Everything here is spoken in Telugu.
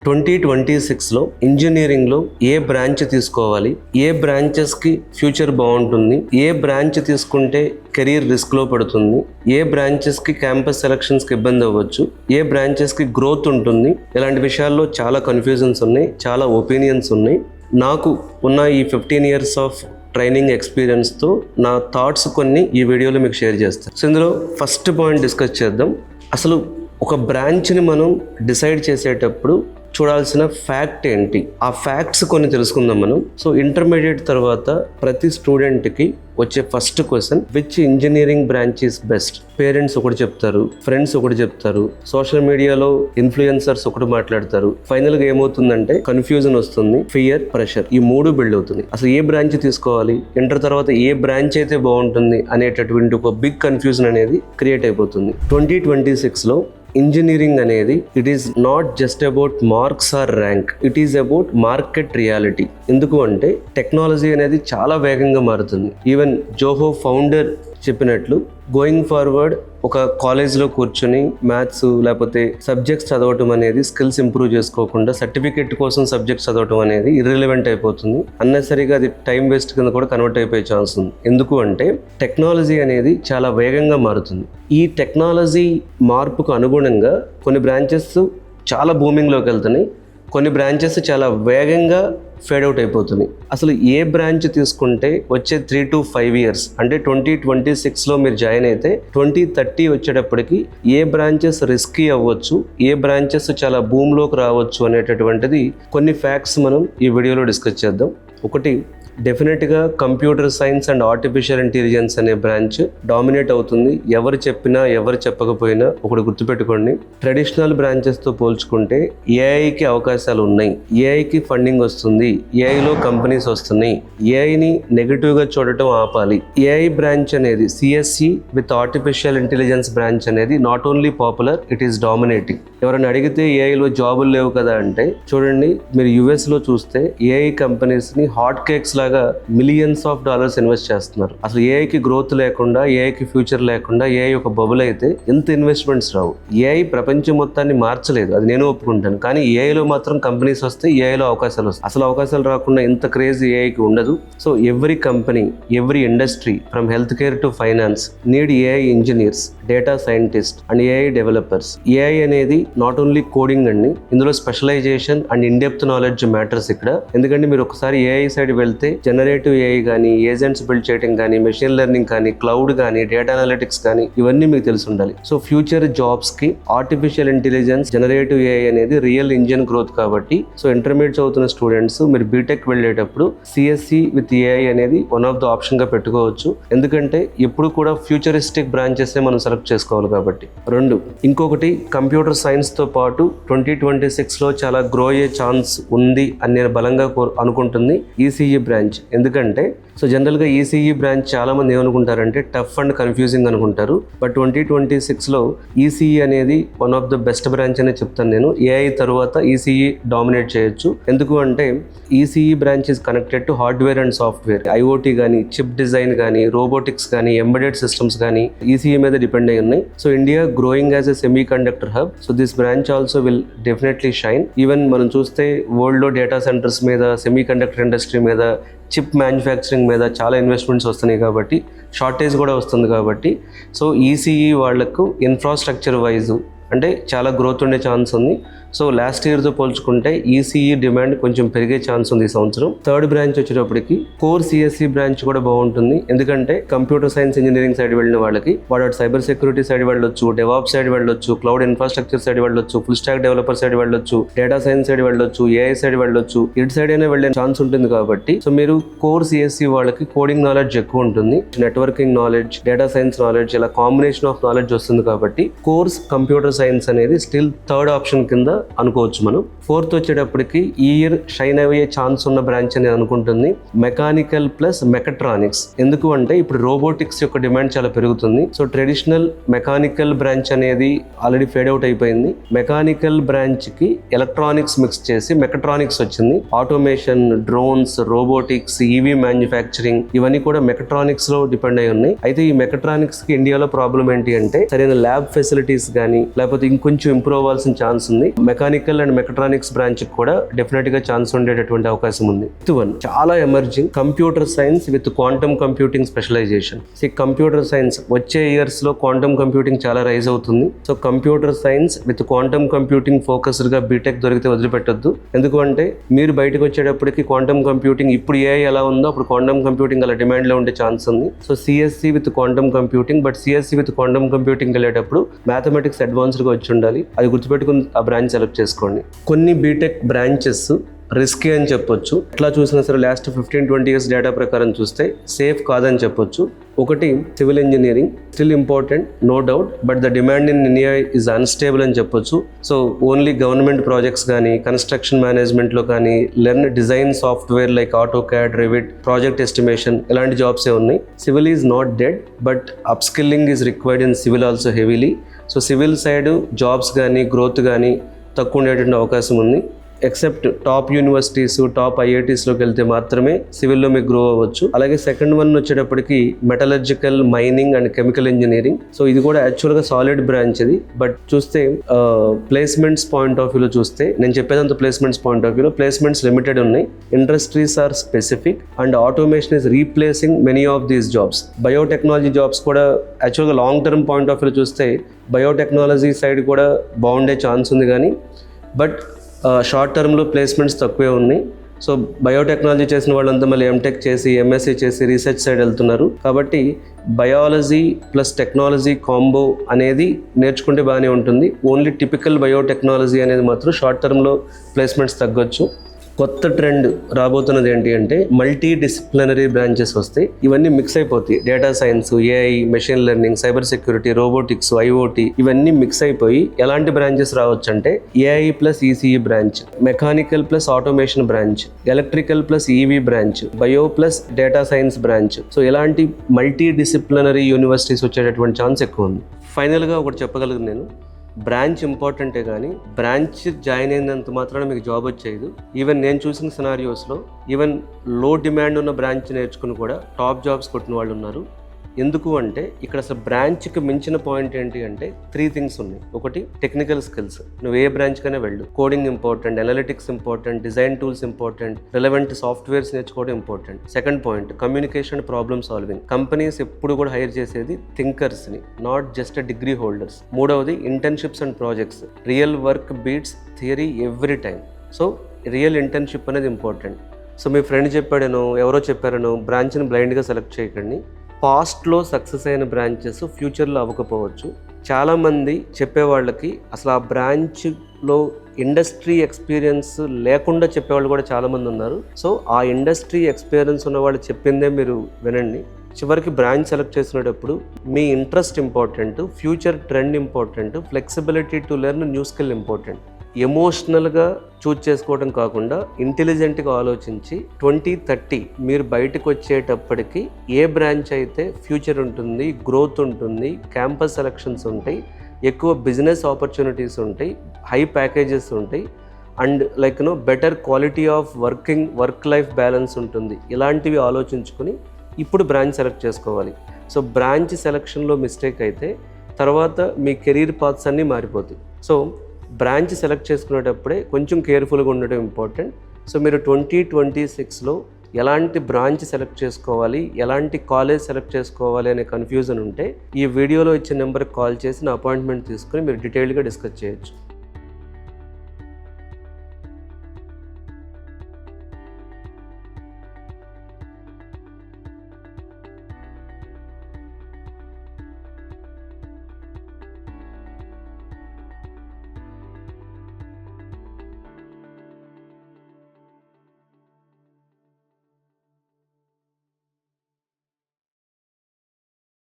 2026లో ఇంజనీరింగ్లో ఏ బ్రాంచ్ తీసుకోవాలి, ఏ బ్రాంచెస్కి ఫ్యూచర్ బాగుంటుంది, ఏ బ్రాంచ్ తీసుకుంటే కెరీర్ రిస్క్లో పడుతుంది, ఏ బ్రాంచెస్కి క్యాంపస్ సెలక్షన్స్కి ఇబ్బంది అవ్వచ్చు, ఏ బ్రాంచెస్కి గ్రోత్ ఉంటుంది, ఇలాంటి విషయాల్లో చాలా కన్ఫ్యూజన్స్ ఉన్నాయి, చాలా ఒపీనియన్స్ ఉన్నాయి. నాకు ఉన్న ఈ 15 years ఆఫ్ ట్రైనింగ్ ఎక్స్పీరియన్స్తో నా థాట్స్ కొన్ని ఈ వీడియోలో మీకు షేర్ చేస్తాను. సో ఇందులో ఫస్ట్ పాయింట్ డిస్కస్ చేద్దాం. అసలు ఒక బ్రాంచ్ని మనం డిసైడ్ చేసేటప్పుడు చూడాల్సిన ఫ్యాక్ట్ ఏంటి, ఆ ఫ్యాక్ట్స్ కొన్ని తెలుసుకుందాం మనం. సో ఇంటర్మీడియట్ తర్వాత ప్రతి స్టూడెంట్కి వచ్చే first question, which engineering branch is best? Parents ఒకటి చెప్తారు, ఫ్రెండ్స్ ఒకటి చెప్తారు, సోషల్ మీడియాలో ఇన్ఫ్లుయెన్సర్స్ ఒకటి మాట్లాడతారు. ఫైనల్గా ఏమవుతుందంటే కన్ఫ్యూజన్ వస్తుంది, ఫియర్, ప్రెషర్, ఈ మూడు బిల్డ్ అవుతుంది. అసలు ఏ బ్రాంచ్ తీసుకోవాలి, ఇంటర్ తర్వాత ఏ బ్రాంచ్ అయితే బాగుంటుంది అనేటటువంటి ఒక బిగ్ కన్ఫ్యూజన్ అనేది క్రియేట్ అయిపోతుంది. 2026లో ఇంజనీరింగ్ అనేది it is not just about marks or rank, it is about market reality. ఎందుకు అంటే టెక్నాలజీ అనేది చాలా వేగంగా మారుతుంది. ఈవెన్ జోహో ఫౌండర్ చెప్పినట్లు గోయింగ్ ఫార్వర్డ్ ఒక కాలేజ్లో కూర్చొని మ్యాథ్స్ లేకపోతే సబ్జెక్ట్స్ చదవటం అనేది స్కిల్స్ ఇంప్రూవ్ చేసుకోకుండా సర్టిఫికేట్ కోసం సబ్జెక్ట్స్ చదవటం అనేది ఇర్రిలెవెంట్ అయిపోతుంది. అన్నెసరీగా అది టైం వేస్ట్ కింద కూడా కన్వర్ట్ అయిపోయే ఛాన్స్ ఉంది. ఎందుకు అంటే టెక్నాలజీ అనేది చాలా వేగంగా మారుతుంది. ఈ టెక్నాలజీ మార్పుకు అనుగుణంగా కొన్ని బ్రాంచెస్ చాలా బూమింగ్లోకి వెళ్తున్నాయి, కొన్ని బ్రాంచెస్ చాలా వేగంగా ఫేడ్ అవుట్ అయిపోతుంది. అసలు ఏ బ్రాంచ్ తీసుకుంటే వచ్చే 3 to 5 years అంటే 2026లో మీరు జాయిన్ అయితే 2030 వచ్చేటప్పటికి ఏ బ్రాంచెస్ రిస్కీ అవ్వచ్చు, ఏ బ్రాంచెస్ చాలా భూమిలోకి రావచ్చు అనేటటువంటిది కొన్ని ఫ్యాక్ట్స్ మనం ఈ వీడియోలో డిస్కస్ చేద్దాం. ఒకటి, డెఫినెట్గా computer science and artificial intelligence అనే బ్రాంచ్ డామినేట్ అవుతుంది. ఎవరు చెప్పినా ఎవరు చెప్పకపోయినా ఒకటి గుర్తుపెట్టుకోండి, ట్రెడిషనల్ బ్రాంచెస్తో పోల్చుకుంటే ఏఐకి అవకాశాలు ఉన్నాయి, ఏఐకి ఫండింగ్ వస్తుంది, ఏఐలో కంపెనీస్ వస్తున్నాయి. ఏఐని నెగిటివ్గా చూడటం ఆపాలి. ఏఐ బ్రాంచ్ అనేది CSC with artificial intelligence branch అనేది not only popular, it is dominating. ఎవరైనా అడిగితే ఏఐలో జాబులు లేవు కదా అంటే చూడండి, మీరు యుఎస్లో చూస్తే ఏఐ కంపెనీస్ని హాట్ కేక్స్ లాగా మిలియన్స్ ఆఫ్ డాలర్స్ ఇన్వెస్ట్ చేస్తున్నారు. అసలు ఏఐకి గ్రోత్ లేకుండా, ఏఐకి ఫ్యూచర్ లేకుండా ఏఐ ఒక బబుల్ అయితే ఎంత ఇన్వెస్ట్మెంట్స్ రావు. ఏఐ ప్రపంచం మొత్తాన్ని మార్చలేదు, అది నేను ఒప్పుకుంటాను. కానీ ఏఐలో మాత్రం కంపెనీస్ వస్తే ఏఐలో అవకాశాలు వస్తాయి. అసలు అవకాశాలు రాకుండా ఇంత క్రేజ్ ఏఐకి ఉండదు. So every company, every industry from health care to finance need AI engineers, data scientist and AI developers. AI అనేది నాట్ ఓన్లీ కోడింగ్ అండి, ఇందులో specialization and in depth knowledge matters ఇక్కడ. ఎందుకంటే మీరు ఒకసారి ఏఐ సైడ్ వెళ్తే జనరేటివ్ ఏఐ కానీ, ఏజెంట్స్ బిల్డ్ చేయడం కానీ, మెషిన్ లెర్నింగ్ కానీ, క్లౌడ్ కానీ, డేటా అనలిటిక్స్ కానీ ఇవన్నీ మీకు తెలిసి ఉండాలి. సో ఫ్యూచర్ జాబ్స్ కి ఆర్టిఫిషియల్ ఇంటెలిజెన్స్, జనరేటివ్ ఏఐ అనేది రియల్ ఇంజిన్ గ్రోత్ కాబట్టి, సో ఇంటర్మీడియట్ చదువుతున్న స్టూడెంట్స్ మీరు బీటెక్ వెళ్ళేటప్పుడు సిఎస్సి విత్ ఏఐ అనేది వన్ ఆఫ్ ద ఆప్షన్ గా పెట్టుకోవచ్చు. ఎందుకంటే ఎప్పుడు కూడా ఫ్యూచరిస్టిక్ బ్రాంచెస్ మనం సెలెక్ట్ చేసుకోవాలి కాబట్టి. రెండు, ఇంకొకటి కంప్యూటర్ సైన్స్ తో పాటు 2026లో చాలా గ్రో అయ్యే ఛాన్స్ ఉంది అని నేను బలంగా అనుకుంటుంది ఈసీఈ బ్రాంచ్. ఎందుకంటే సో జనరల్గా ఈసీఈ బ్రాంచ్ చాలా మంది ఏమనుకుంటారంటే టఫ్ అండ్ కన్ఫ్యూజింగ్ అనుకుంటారు. బట్ 2026లో ఈసీఈ అనేది one of the best branch అనే చెప్తాను నేను. ఏఐ తర్వాత ఈసీఈ డామినేట్ చేయొచ్చు. ఎందుకు అంటే ECE branch is connected to hardware and software, IoT కానీ, చిప్ డిజైన్ కానీ, రోబోటిక్స్ కానీ, ఎంబెడెడ్ సిస్టమ్స్ కానీ ఈసీఈ మీద డిపెండ్ అయి ఉన్నాయి. So India growing as a semi conductor hub. So this branch also will definitely shine. Even మనం చూస్తే వరల్డ్లో డేటా సెంటర్స్ మీద, సెమీ కండక్టర్ ఇండస్ట్రీ మీద, చిప్ మ్యానుఫ్యాక్చరింగ్ మీద చాలా ఇన్వెస్ట్మెంట్స్ వస్తున్నాయి కాబట్టి, షార్టేజ్ కూడా వస్తుంది కాబట్టి, సో ఈసీఈ వాళ్లకు ఇన్ఫ్రాస్ట్రక్చర్ వైజ్ అంటే చాలా గ్రోత్ ఉండే ఛాన్స్ ఉంది. సో లాస్ట్ ఇయర్తో పోల్చుకుంటే ఈసీఈ డిమాండ్ కొంచెం పెరిగే ఛాన్స్ ఉంది ఈ సంవత్సరం. థర్డ్ బ్రాంచ్ వచ్చేటప్పటికి కోర్ సిఎస్సి బ్రాంచ్ కూడా బాగుంటుంది. ఎందుకంటే కంప్యూటర్ సైన్స్ ఇంజనీరింగ్ సైడ్ వెళ్ళిన వాళ్ళకి వాడు సైబర్ సెక్యూరిటీ సైడ్ వెళ్ళొచ్చు, డెవాప్స్ సైడ్ వెళ్ళొచ్చు, క్లౌడ్ ఇన్ఫ్రాస్ట్రక్చర్ సైడ్ వెళ్ళొచ్చు, ఫుల్ స్టాక్ డెవలపర్ సైడ్ వెళ్ళొచ్చు, డేటా సైన్స్ సైడ్ వెళ్ళొచ్చు, ఏఐ సైడ్ వెళ్ళొచ్చు, ఇటు సైడ్ అయినా వెళ్ళే ఛాన్స్ ఉంటుంది. కాబట్టి సో మీరు కోర్ సిఎస్సి వాళ్ళకి కోడింగ్ నాలెడ్జ్ ఎక్కువ ఉంటుంది, networking knowledge, data science knowledge, ఇలా కాంబినేషన్ ఆఫ్ నాలెడ్జ్ వస్తుంది. కాబట్టి కోర్స్ కంప్యూటర్ సైన్స్ అనేది స్టిల్ థర్డ్ ఆప్షన్ కింద అనుకోవచ్చు మనం. ఫోర్త్ వచ్చేటప్పటికి ఈ ఇయర్ షైన్ అయ్యే ఛాన్స్ ఉన్న బ్రాంచ్ అని అనుకుంటుంది మెకానికల్ ప్లస్ మెకట్రానిక్స్. ఎందుకు అంటే ఇప్పుడు రోబోటిక్స్ యొక్క డిమాండ్ చాలా పెరుగుతుంది. సో ట్రెడిషనల్ మెకానికల్ బ్రాంచ్ అనేది ఆల్రెడీ ఫేడ్ అవుట్ అయిపోయింది. మెకానికల్ బ్రాంచ్ కి ఎలక్ట్రానిక్స్ మిక్స్ చేసి మెకట్రానిక్స్ వచ్చింది. Automation, drones, robotics, EV manufacturing ఇవన్నీ కూడా మెకట్రానిక్స్ లో డిపెండ్ అయి ఉన్నాయి. అయితే ఈ మెకట్రానిక్స్ కి ఇండియాలో ప్రాబ్లం ఏంటి అంటే సరైన ల్యాబ్ ఫెసిలిటీస్ కానీ లేకపోతే ఇంకొంచెం ఇంప్రూవ్ అవ్వాల్సిన ఛాన్స్ ఉంది. మెకానికల్ అండ్ మెకట్రానిక్స్ బ్రాంచ్ కూడా డెఫినెట్ గా ఛాన్స్ ఉండేటటువంటి అవకాశం ఉంది. వన్ చాలా emerging computer science with quantum computing specialization. Computer science వచ్చే ఇయర్స్ లో క్వాంటమ్ కంప్యూటింగ్ చాలా రైజ్ అవుతుంది. So computer science with quantum computing focused గా బీటెక్ దొరికితే వదిలిపెట్టొద్దు. ఎందుకంటే మీరు బయటకు వచ్చేటప్పటికి క్వాంటమ్ కంప్యూటింగ్ ఇప్పుడు AI ఎలా ఉందో అప్పుడు క్వాంటమ్ కంప్యూటింగ్ అలా డిమాండ్ లో ఉండే ఛాన్స్ ఉంది. So CSC with quantum computing, but CSC with quantum computing వెళ్ళేటప్పుడు మ్యాథమెటిక్స్ అడ్వాన్స్డ్ గా వచ్చి ఉండాలి. అది గుర్తుపెట్టుకుని ఆ బ్రాంచ్ సెలెక్ట్ చేసుకోండి. కొన్ని బీటెక్ బ్రాంచెస్ రిస్కీ అని చెప్పొచ్చు. ఎట్లా చూసినా సరే లాస్ట్ 15-20 ఇయర్స్ డేటా ప్రకారం చూస్తే సేఫ్ కాదని చెప్పొచ్చు. ఒకటి civil engineering still important, no doubt, but the demand in India is unstable అని చెప్పొచ్చు. సో ఓన్లీ గవర్నమెంట్ ప్రాజెక్ట్స్ కానీ కన్స్ట్రక్షన్ మేనేజ్మెంట్లో కానీ design software like AutoCAD, Revit, project estimation ఇలాంటి జాబ్సే ఉన్నాయి. Civil is not dead, but up skilling is required in civil also heavily. So civil side jobs కానీ గ్రోత్ కానీ తక్కువ ఉండేటువంటి అవకాశం ఉంది. ఎక్సెప్ట్ టాప్ యూనివర్సిటీస్, టాప్ IITsలోకి వెళ్తే మాత్రమే సివిల్లో మీకు గ్రో అవ్వచ్చు. అలాగే సెకండ్ వన్ వచ్చేటప్పటికి metallurgical, mining and chemical engineering. So ఇది కూడా యాక్చువల్గా సాలిడ్ బ్రాంచ్ ఇది. బట్ చూస్తే ప్లేస్మెంట్స్ పాయింట్ ఆఫ్ వ్యూలో చూస్తే నేను చెప్పేదంతా ప్లేస్మెంట్స్ పాయింట్ ఆఫ్ వ్యూలో ప్లేస్మెంట్స్ లిమిటెడ్ ఉన్నాయి. Industries are specific and automation is replacing many of these jobs. Biotechnology jobs కూడా యాక్చువల్గా లాంగ్ టర్మ్ పాయింట్ ఆఫ్ వ్యూలో చూస్తే బయోటెక్నాలజీ సైడ్ కూడా బాగుండే ఛాన్స్ ఉంది, కానీ బట్ షార్ట్ టర్మ్లో ప్లేస్మెంట్స్ తక్కువే ఉన్నాయి. సో బయోటెక్నాలజీ చేసిన వాళ్ళంతా మళ్ళీ MTech చేసి MSc చేసి రీసెర్చ్ సైడ్ వెళ్తున్నారు. కాబట్టి బయాలజీ ప్లస్ టెక్నాలజీ కాంబో అనేది నేర్చుకుంటే బాగానే ఉంటుంది. ఓన్లీ టిపికల్ బయోటెక్నాలజీ అనేది మాత్రం షార్ట్ టర్మ్లో ప్లేస్మెంట్స్ తగ్గొచ్చు. కొత్త ట్రెండ్ రాబోతున్నది ఏంటి అంటే మల్టీ డిసిప్లినరీ బ్రాంచెస్ వస్తాయి. ఇవన్నీ మిక్స్ అయిపోతాయి. Data science, AI, machine learning, cyber security, robotics, IoT ఇవన్నీ మిక్స్ అయిపోయి ఎలాంటి బ్రాంచెస్ రావచ్చు అంటే AI plus ECE branch, mechanical plus automation branch, electrical plus EV branch, bio plus data science branch. So ఇలాంటి మల్టీ డిసిప్లినరీ యూనివర్సిటీస్ వచ్చేటటువంటి ఛాన్స్ ఎక్కువ ఉంది. ఫైనల్గా ఒకటి చెప్పగలను నేను, బ్రాంచ్ ఇంపార్టెంటే కానీ బ్రాంచ్ జాయిన్ అయినంత మాత్రాన మీకు జాబ్ వచ్చేది. ఈవెన్ నేను చూసిన సినారియోస్లో ఈవెన్ లో డిమాండ్ ఉన్న బ్రాంచ్ నేర్చుకుని కూడా టాప్ జాబ్స్ కొట్టిన వాళ్ళు ఉన్నారు. ఎందుకు అంటే ఇక్కడ అసలు బ్రాంచ్కి మించిన పాయింట్ ఏంటి అంటే 3 థింగ్స్ ఉన్నాయి. ఒకటి టెక్నికల్ స్కిల్స్, నువ్వు ఏ బ్రాంచ్ కైనా వెళ్ళు. Coding important, analytics important, design tools important, relevant softwares నేర్చుకోవడం important. Second point communication, problem solving. Companies ఎప్పుడు కూడా హైర్ చేసేది థింకర్స్ని, నాట్ జస్ట్ డిగ్రీ హోల్డర్స్. మూడవది internships and projects. Real work beats theory every time. So real internship అనేది ఇంపార్టెంట్. సో మీ ఫ్రెండ్ చెప్పాడనో ఎవరో చెప్పారనో బ్రాంచ్ని బ్లైండ్గా సెలెక్ట్ చేయకండి. పాస్ట్లో సక్సెస్ అయిన బ్రాంచెస్ ఫ్యూచర్లో అవ్వకపోవచ్చు. చాలామంది చెప్పేవాళ్ళకి అసలు ఆ బ్రాంచ్లో ఇండస్ట్రీ ఎక్స్పీరియన్స్ లేకుండా చెప్పేవాళ్ళు కూడా చాలామంది ఉన్నారు. సో ఆ ఇండస్ట్రీ ఎక్స్పీరియన్స్ ఉన్న వాళ్ళు చెప్పిందే మీరు వినండి. చివరికి బ్రాంచ్ సెలెక్ట్ చేసినప్పుడు మీ interest important, future trend important, flexibility to learn new skill important. ఎమోషనల్గా చూజ్ చేసుకోవడం కాకుండా ఇంటెలిజెంట్గా ఆలోచించి 2030 మీరు బయటకు వచ్చేటప్పటికి ఏ బ్రాంచ్ అయితే ఫ్యూచర్ ఉంటుంది, గ్రోత్ ఉంటుంది, క్యాంపస్ సెలక్షన్స్ ఉంటాయి, ఎక్కువ బిజినెస్ ఆపర్చునిటీస్ ఉంటాయి, హై ప్యాకేజెస్ ఉంటాయి and better quality of work life balance ఉంటుంది. ఇలాంటివి ఆలోచించుకొని ఇప్పుడు బ్రాంచ్ సెలెక్ట్ చేసుకోవాలి. సో బ్రాంచ్ సెలక్షన్లో మిస్టేక్ అయితే తర్వాత మీ కెరీర్ పాత్స్ అన్నీ మారిపోతాయి. సో బ్రాంచ్ సెలెక్ట్ చేసుకునేటప్పుడే కొంచెం కేర్ఫుల్గా ఉండడం ఇంపార్టెంట్. సో మీరు 2026లో ఎలాంటి బ్రాంచ్ సెలెక్ట్ చేసుకోవాలి, ఎలాంటి కాలేజ్ సెలెక్ట్ చేసుకోవాలి అనే కన్ఫ్యూజన్ ఉంటే ఈ వీడియోలో ఇచ్చే నెంబర్కి కాల్ చేసి నా అపాయింట్మెంట్ తీసుకుని మీరు డీటెయిల్గా డిస్కస్ చేయొచ్చు.